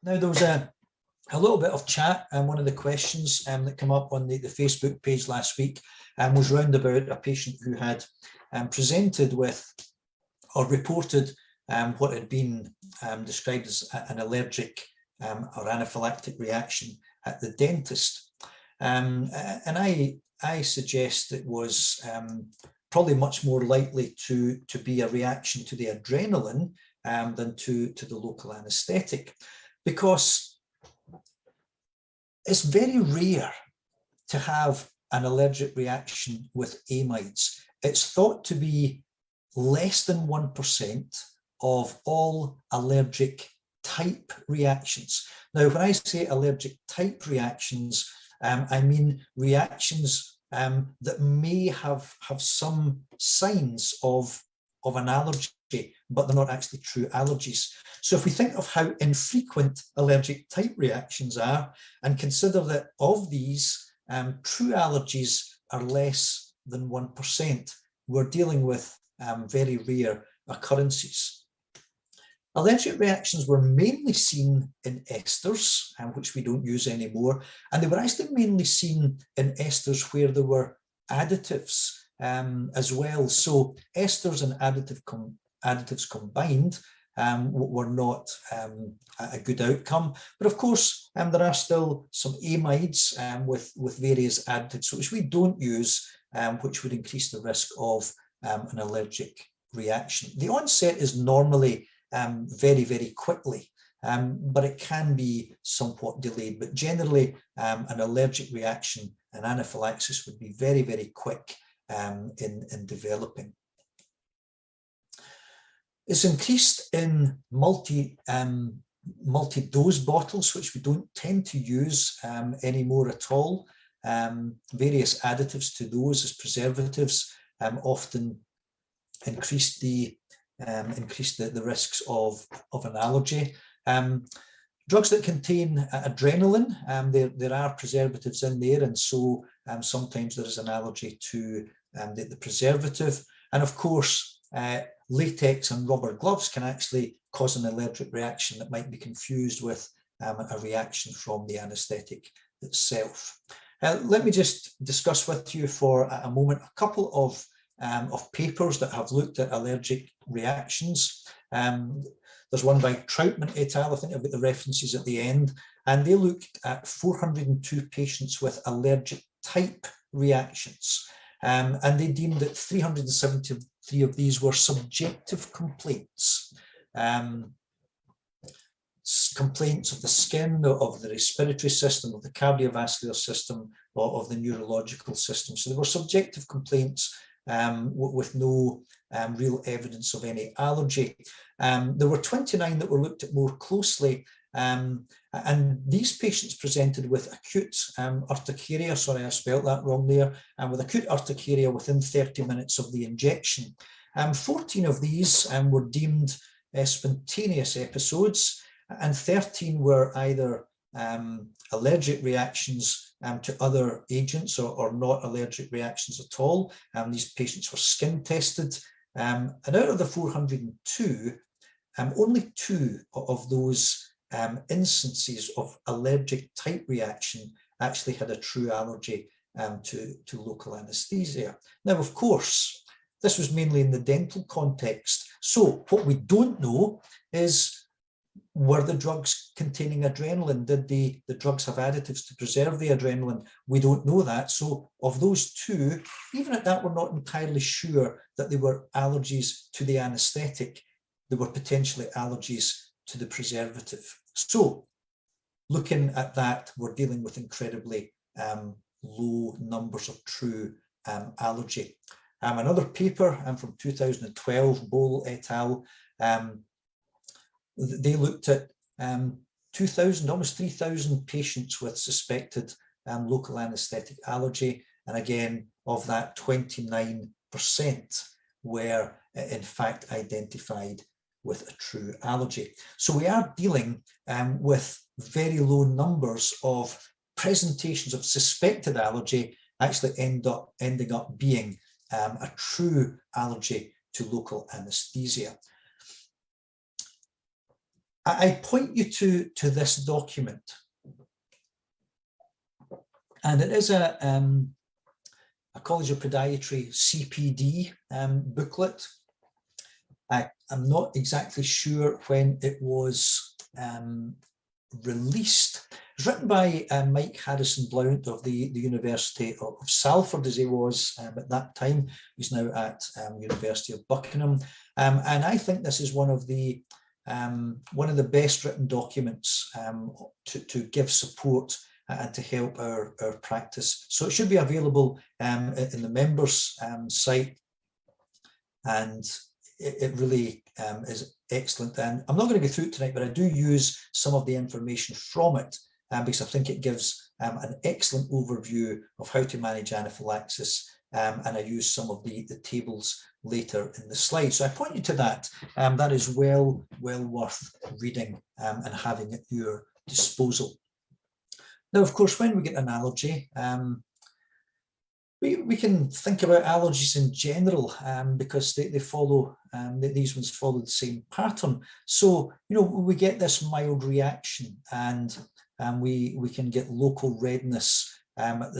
Now, there was a little bit of chat, and one of the questions that came up on the Facebook page last week was round about a patient who had presented with or reported what had been described as an allergic or anaphylactic reaction at the dentist. And I suggest it was probably much more likely to be a reaction to the adrenaline than to the local anaesthetic, because it's very rare to have an allergic reaction with amides. It's thought to be less than 1% of all allergic type reactions. Now, when I say allergic type reactions, I mean reactions that may have some signs of an allergy, but they're not actually true allergies. So if we think of how infrequent allergic type reactions are and consider that of these, true allergies are less than 1%, we're dealing with very rare occurrences. Allergic reactions were mainly seen in esters, which we don't use anymore, and they were actually mainly seen in esters where there were additives as well. So esters and additives combined were not a good outcome. But of course, there are still some amides with various additives, which we don't use, which would increase the risk of an allergic reaction. The onset is normally very, very quickly, but it can be somewhat delayed. But generally, an allergic reaction, an anaphylaxis, would be very, very quick in developing. It's increased in multi-dose bottles, which we don't tend to use anymore at all. Various additives to those as preservatives often increase the risks of an allergy. Drugs that contain adrenaline, there are preservatives in there, and so sometimes there is an allergy to the preservative. And of course, latex and rubber gloves can actually cause an allergic reaction that might be confused with a reaction from the anaesthetic itself. Let me just discuss with you for a moment a couple of papers that have looked at allergic reactions. There's one by Troutman et al. I think I've got the references at the end, and they looked at 402 patients with allergic type reactions. And they deemed that 373 of these were subjective complaints. Complaints of the skin, of the respiratory system, of the cardiovascular system, or of the neurological system. So they were subjective complaints with no real evidence of any allergy. There were 29 that were looked at more closely, and these patients presented with acute urticaria, sorry I spelt that wrong there, and with acute urticaria within 30 minutes of the injection. 14 of these were deemed spontaneous episodes, and 13 were either allergic reactions to other agents or not allergic reactions at all. These patients were skin tested, and out of the 402, only 2 of those instances of allergic type reaction actually had a true allergy to local anaesthesia. Now, of course, this was mainly in the dental context. So what we don't know is, were the drugs containing adrenaline? Did the drugs have additives to preserve the adrenaline? We don't know that. So of those 2, even at that, we're not entirely sure that they were allergies to the anaesthetic. They were potentially allergies to the preservative. So looking at that, we're dealing with incredibly low numbers of true allergy. Another paper from 2012, Bohl et al., they looked at 2,000, almost 3,000 patients with suspected local anaesthetic allergy. And again, of that, 29% were in fact identified with a true allergy. So we are dealing with very low numbers of presentations of suspected allergy actually ending up being a true allergy to local anaesthesia. I point you to this document, and it is a College of Podiatry CPD booklet. I'm not exactly sure when it was released. It was written by Mike Harrison Blount of the University of Salford, as he was at that time. He's now at University of Buckingham, and I think this is one of the best written documents to give support and to help our practice. So it should be available in the members site, and it really is excellent. And I'm not going to go through it tonight, but I do use some of the information from it because I think it gives an excellent overview of how to manage anaphylaxis, and I use some of the tables later in the slide. So I point you to that. That is well worth reading and having at your disposal. Now, of course, when we get an allergy, we can think about allergies in general because they follow, these ones follow the same pattern. So, we get this mild reaction, and we can get local redness at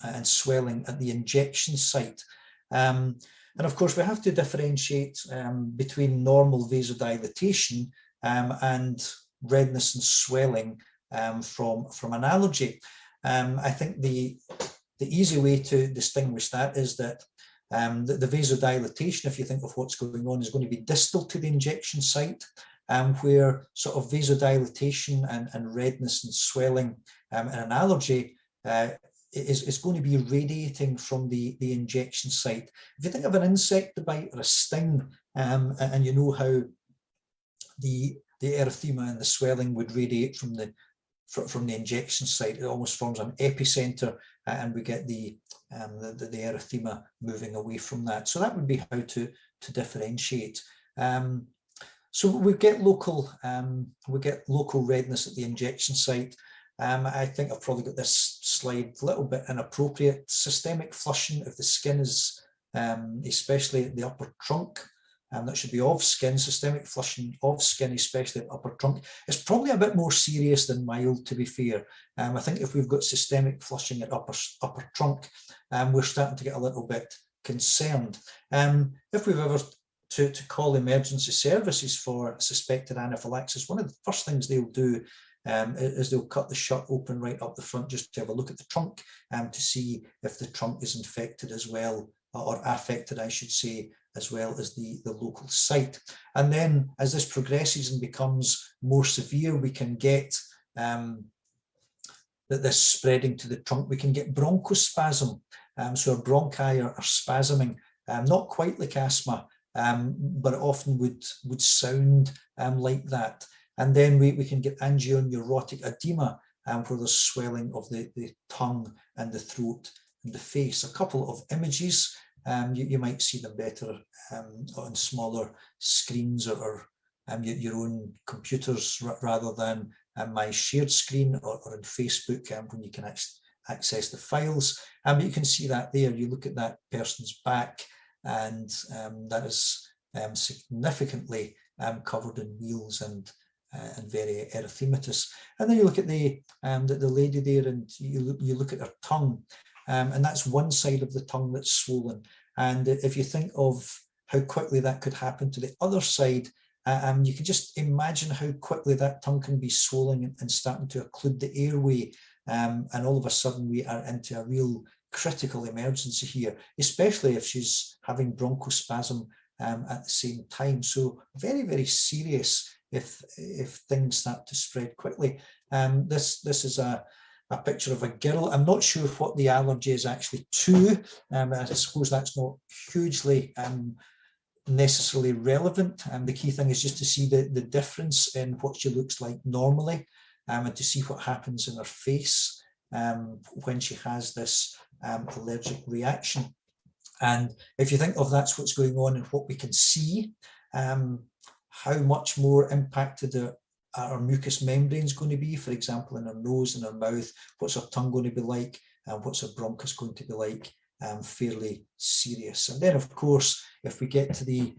and swelling at the injection site. And of course, we have to differentiate between normal vasodilatation and redness and swelling from an allergy. I think the easy way to distinguish that is that the vasodilatation, if you think of what's going on, is going to be distal to the injection site, where sort of vasodilatation and redness and swelling in an allergy is going to be radiating from the injection site. If you think of an insect bite or a sting, and you know how the erythema and the swelling would radiate from the injection site, it almost forms an epicenter, and we get the erythema moving away from that. So that would be how to differentiate. So we get local redness at the injection site. I think I've probably got this slide a little bit inappropriate. Systemic flushing of the skin is, especially the upper trunk, and that should be of skin. Systemic flushing of skin, especially at upper trunk, is probably a bit more serious than mild, to be fair. I think if we've got systemic flushing at upper trunk, we're starting to get a little bit concerned. If we've ever to call emergency services for suspected anaphylaxis, one of the first things they'll do is they'll cut the shirt open right up the front just to have a look at the trunk to see if the trunk is infected as well, or affected, I should say, as well as the local site. And then as this progresses and becomes more severe, we can get this spreading to the trunk. We can get bronchospasm. So our bronchi are spasming, not quite like asthma, but often would sound like that. And then we can get angioneurotic edema, where there's swelling of the tongue and the throat and the face. A couple of images. You might see them better on smaller screens or your own computers rather than my shared screen or on Facebook when you can access the files. But you can see that there. You look at that person's back, and that is significantly covered in wheals and very erythematous. And then you look at the lady there, and you look at her tongue. And that's one side of the tongue that's swollen. And if you think of how quickly that could happen to the other side, you can just imagine how quickly that tongue can be swollen and starting to occlude the airway. And all of a sudden we are into a real critical emergency here, especially if she's having bronchospasm at the same time. So very, very serious if things start to spread quickly. This is a picture of a girl. I'm not sure what the allergy is actually to. I suppose that's not hugely necessarily relevant. The key thing is just to see the difference in what she looks like normally, and to see what happens in her face when she has this allergic reaction. And if you think of that's what's going on and what we can see, how much more impacted our mucous membrane is going to be, for example, in our nose and our mouth, what's our tongue going to be like, what's a bronchus going to be like, fairly serious. And then, of course, if we get to the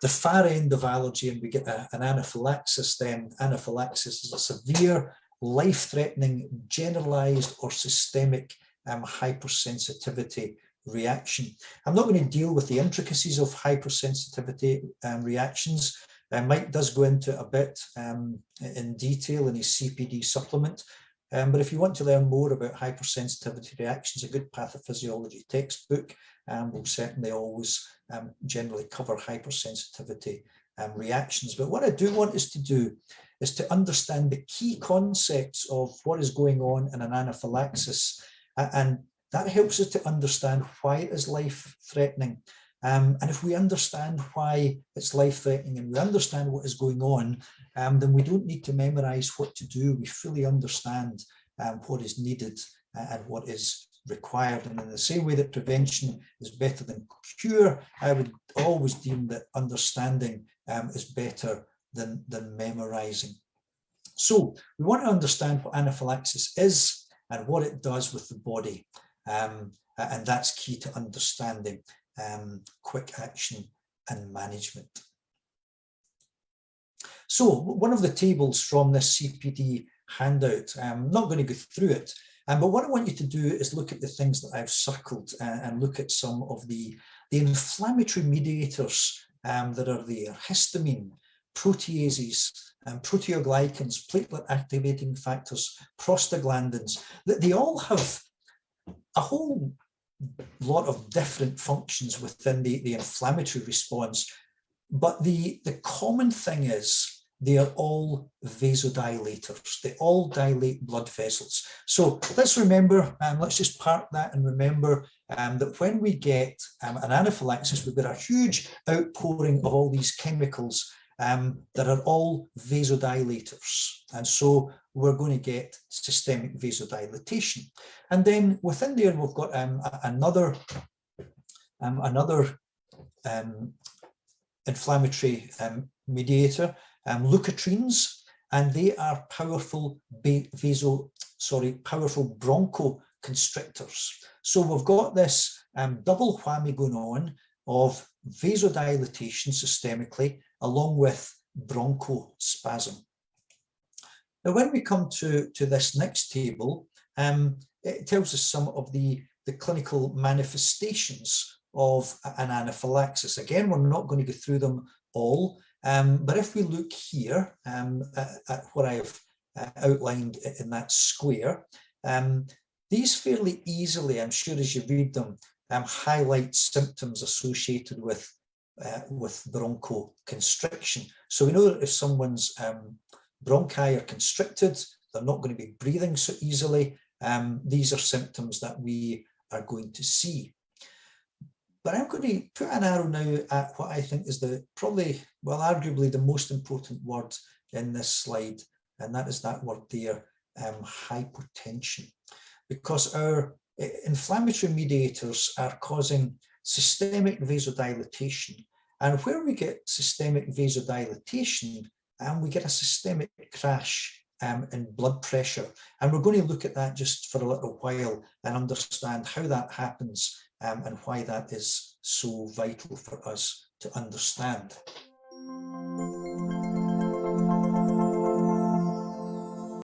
far end of allergy and we get an anaphylaxis, then anaphylaxis is a severe, life-threatening, generalized or systemic hypersensitivity reaction. I'm not going to deal with the intricacies of hypersensitivity reactions. Mike does go into a bit in detail in his CPD supplement. But if you want to learn more about hypersensitivity reactions, a good pathophysiology textbook will certainly always generally cover hypersensitivity reactions. But what I do want us to do is to understand the key concepts of what is going on in an anaphylaxis, and that helps us to understand why it is life-threatening. And if we understand why it's life-threatening and we understand what is going on, then we don't need to memorize what to do. We fully understand what is needed and what is required. And in the same way that prevention is better than cure, I would always deem that understanding is better than memorizing. So we want to understand what anaphylaxis is and what it does with the body. And that's key to understanding quick action and management. So one of the tables from this CPD handout, I'm not going to go through it, but what I want you to do is look at the things that I've circled and look at some of the inflammatory mediators that are there: histamine, proteases, proteoglycans, platelet activating factors, prostaglandins. They all have a whole lot of different functions within the inflammatory response, but the common thing is they are all vasodilators. They all dilate blood vessels. So let's remember, let's just park that and remember that when we get an anaphylaxis, we've got a huge outpouring of all these chemicals that are all vasodilators. And so we're going to get systemic vasodilatation. And then within there, we've got another inflammatory mediator, leukotrienes, and they are powerful powerful bronchoconstrictors. So we've got this double whammy going on of vasodilatation systemically, along with bronchospasm. Now, when we come to this next table, it tells us some of the clinical manifestations of an anaphylaxis. Again, we're not going to go through them all, but if we look here at what I've outlined in that square, these fairly easily, I'm sure as you read them, highlight symptoms associated with bronchoconstriction. So we know that if someone's bronchi are constricted, they're not going to be breathing so easily. These are symptoms that we are going to see. But I'm going to put an arrow now at what I think is arguably the most important word in this slide, and that is that word there, hypotension. Because our inflammatory mediators are causing systemic vasodilatation. And where we get systemic vasodilatation, we get a systemic crash in blood pressure. And we're going to look at that just for a little while and understand how that happens and why that is so vital for us to understand.